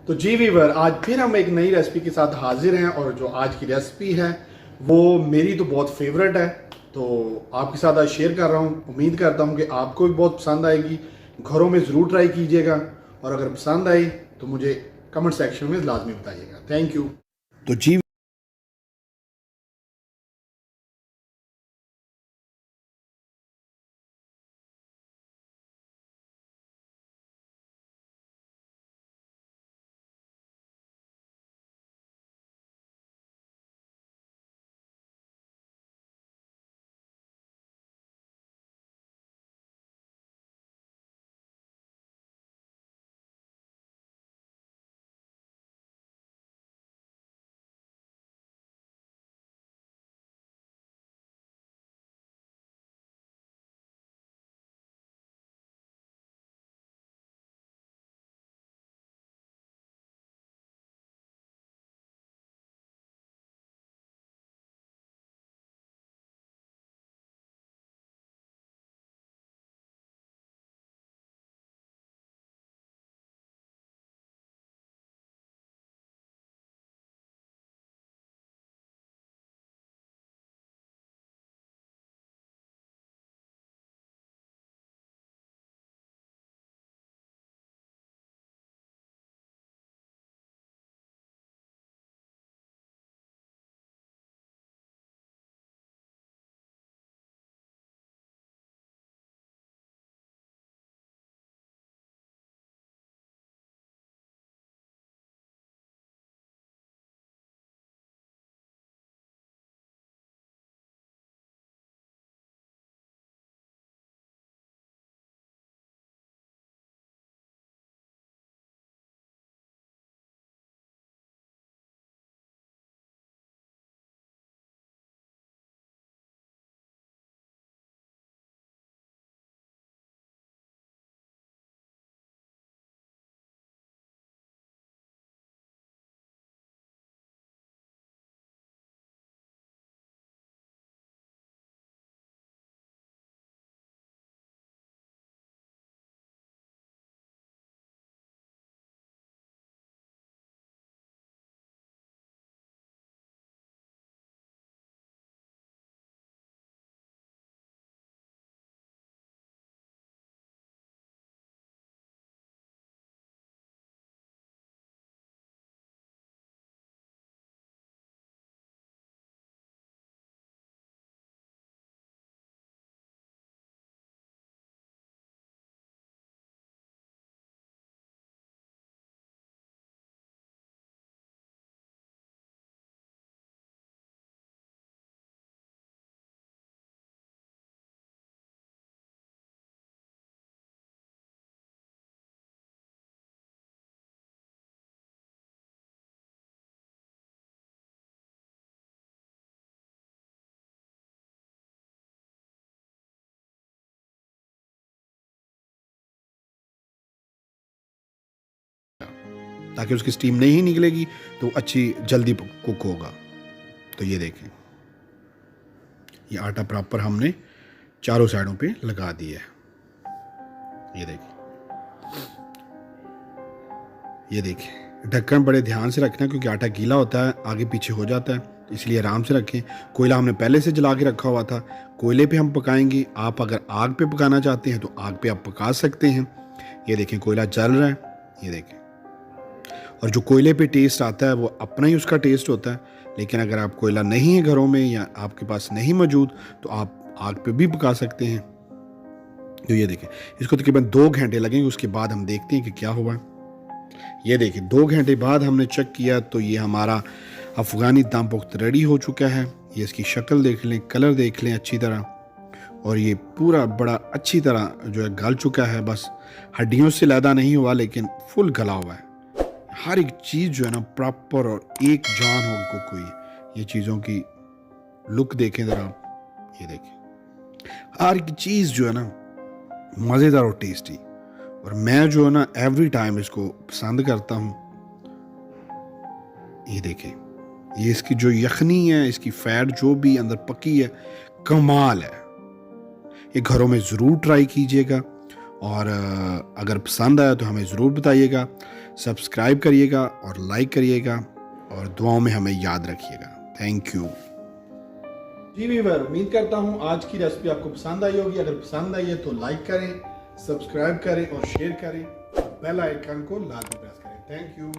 तो जी वीवर, आज फिर हम एक नई रेसिपी के साथ हाजिर हैं और जो आज की रेसिपी है वो मेरी तो बहुत फेवरेट है। तो आपके साथ आज शेयर कर रहा हूँ। उम्मीद करता हूँ कि आपको भी बहुत पसंद आएगी। घरों में ज़रूर ट्राई कीजिएगा और अगर पसंद आई तो मुझे कमेंट सेक्शन में लाजमी बताइएगा। Thank you. तो जी ताकि उसकी स्टीम नहीं निकलेगी तो अच्छी जल्दी कुक होगा। तो ये देखें, ये आटा प्रॉपर हमने चारों साइडों पे लगा दिया है। ये देखें, ढक्कन बड़े ध्यान से रखना क्योंकि आटा गीला होता है, आगे पीछे हो जाता है, इसलिए आराम से रखें। कोयला हमने पहले से जला के रखा हुआ था, कोयले पे हम पकाएंगे। आप अगर आग पे पकाना चाहते हैं तो आग पे आप पका सकते हैं। ये देखें, कोयला जल रहा है, ये देखें। और जो कोयले पे टेस्ट आता है वो अपना ही उसका टेस्ट होता है, लेकिन अगर आप कोयला नहीं है घरों में या आपके पास नहीं मौजूद तो आप आग पे भी पका सकते हैं। तो ये देखें, इसको तकरीबन 2 घंटे लगेंगे, उसके बाद हम देखते हैं कि क्या हुआ। ये देखिए, 2 घंटे बाद हमने चेक किया तो ये हमारा अफ़गानी दम पुख्त रेडी हो चुका है। ये इसकी शक्ल देख लें, कलर देख लें अच्छी तरह, और ये पूरा बड़ा अच्छी तरह जो है गल चुका है। बस हड्डियों से लैदा नहीं हुआ लेकिन फुल गला हुआ है। हर एक चीज़ जो है ना प्रॉपर और एक जान हो कुक हुई। ये चीज़ों की लुक देखें ज़रा, ये देखें, हर एक चीज़ जो है ना मज़ेदार और टेस्टी। और मैं जो है ना एवरी टाइम इसको पसंद करता हूँ। ये देखें, ये इसकी जो यखनी है, इसकी फैट जो भी अंदर पकी है, कमाल है। ये घरों में ज़रूर ट्राई कीजिएगा और अगर पसंद आया तो हमें ज़रूर बताइएगा, सब्सक्राइब करिएगा और लाइक करिएगा और दुआओं में हमें याद रखिएगा। Thank you. जी वीवर, उम्मीद करता हूँ आज की रेसिपी आपको पसंद आई होगी। अगर पसंद आई है तो लाइक करें, सब्सक्राइब करें और शेयर करें और बेल आइकन को लाजमी प्रेस करें। Thank you.